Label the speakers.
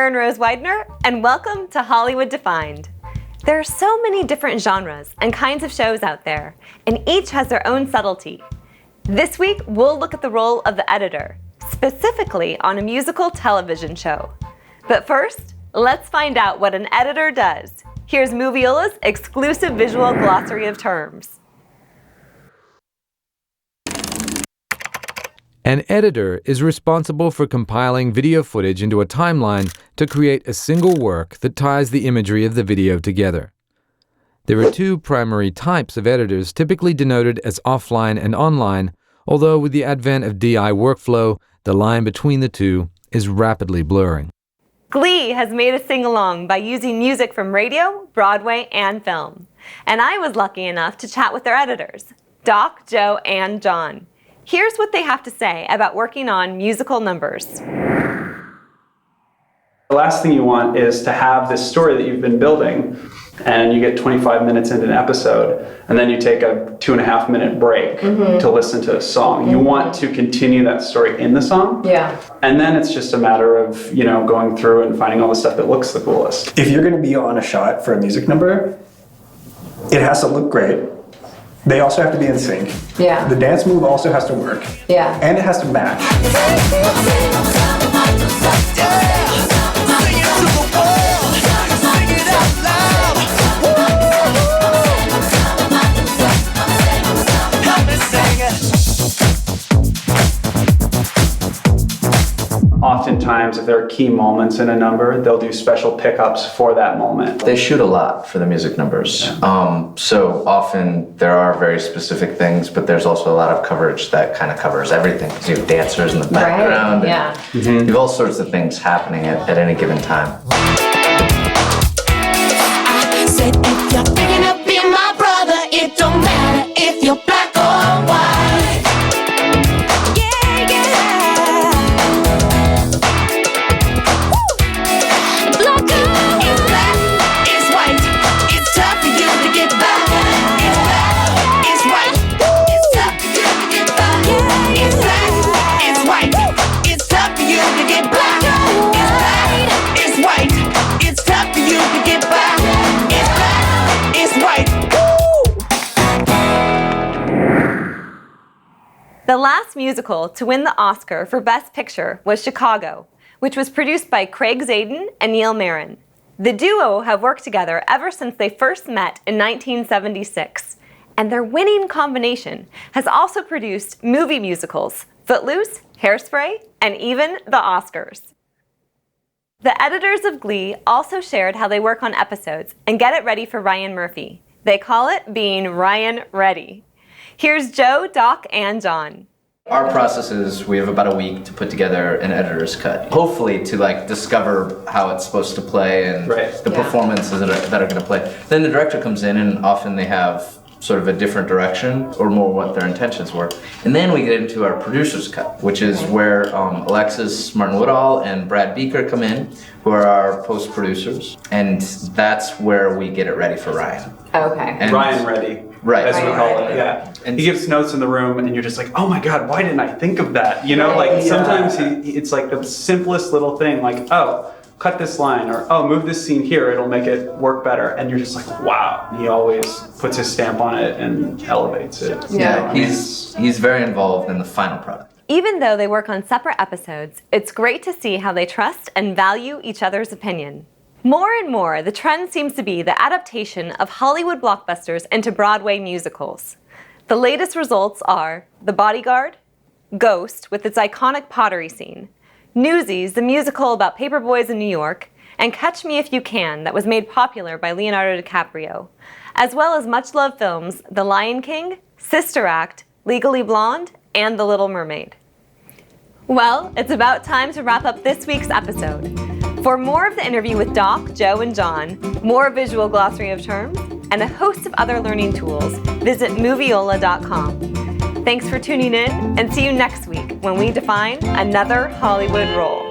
Speaker 1: Erin Rose Widener, and welcome to Hollywood Defined. There are so many different genres and kinds of shows out there, and each has their own subtlety. This week, we'll look at the role of the editor, specifically on a musical television show. But first, let's find out what an editor does. Here's Moviola's exclusive visual glossary of terms.
Speaker 2: An editor is responsible for compiling video footage into a timeline to create a single work that ties the imagery of the video together. There are two primary types of editors, typically denoted as offline and online, although with the advent of DI workflow, the line between the two is rapidly blurring.
Speaker 1: Glee has made us sing along by using music from radio, Broadway, and film. And I was lucky enough to chat with their editors, Doc, Joe, and John. Here's what they have to say about working on musical numbers.
Speaker 3: The last thing you want is to have this story that you've been building, and you get 25 minutes into an episode, and then you take a 2.5 minute break to listen to a song. You want to continue that story in the song.
Speaker 4: Yeah.
Speaker 3: And then it's just a matter of, going through and finding all the stuff that looks the coolest.
Speaker 5: If you're going to be on a shot for a music number, it has to look great. They also have to be in sync.
Speaker 4: Yeah.
Speaker 5: The dance move also has to work.
Speaker 4: Yeah.
Speaker 5: And it has to match.
Speaker 3: Oftentimes, if there are key moments in a number, they'll do special pickups for that moment.
Speaker 6: They shoot a lot for the music numbers. So often there are very specific things, but there's also a lot of coverage that kind of covers everything. Because you have dancers in the background.
Speaker 4: Right, yeah.
Speaker 6: And you have all sorts of things happening at any given time.
Speaker 7: I said if you're big enough to be my brother, it don't matter if you're black or white.
Speaker 1: The last musical to win the Oscar for Best Picture was Chicago, which was produced by Craig Zadan and Neil Marin. The duo have worked together ever since they first met in 1976, and their winning combination has also produced movie musicals, Footloose, Hairspray, and even the Oscars. The editors of Glee also shared how they work on episodes and get it ready for Ryan Murphy. They call it being Ryan ready. Here's Joe, Doc, and John.
Speaker 6: Our process is we have about a week to put together an editor's cut. Hopefully to discover how it's supposed to play and the performances that are going to play. Then the director comes in and often they have sort of a different direction or more what their intentions were. And then we get into our producer's cut, which is where Alexis Martin-Woodall and Brad Beaker come in, who are our post-producers. And that's where we get it ready for Ryan.
Speaker 4: Okay.
Speaker 6: And
Speaker 3: Ryan Ready.
Speaker 6: Right.
Speaker 3: As we call it, yeah. And he gives notes in the room and you're just like, oh my God, why didn't I think of that? Sometimes it's like the simplest little thing, like, oh, cut this line, or oh, move this scene here, it'll make it work better. And you're just like, wow. He always puts his stamp on it and elevates it.
Speaker 6: Yeah, he's very involved in the final product.
Speaker 1: Even though they work on separate episodes, it's great to see how they trust and value each other's opinion. More and more, the trend seems to be the adaptation of Hollywood blockbusters into Broadway musicals. The latest results are The Bodyguard, Ghost with its iconic pottery scene, Newsies, the musical about paperboys in New York, and Catch Me If You Can, that was made popular by Leonardo DiCaprio, as well as much-loved films The Lion King, Sister Act, Legally Blonde, and The Little Mermaid. Well, it's about time to wrap up this week's episode. For more of the interview with Doc, Joe, and John, more visual glossary of terms, and a host of other learning tools, visit Moviola.com. Thanks for tuning in, and see you next week when we define another Hollywood role.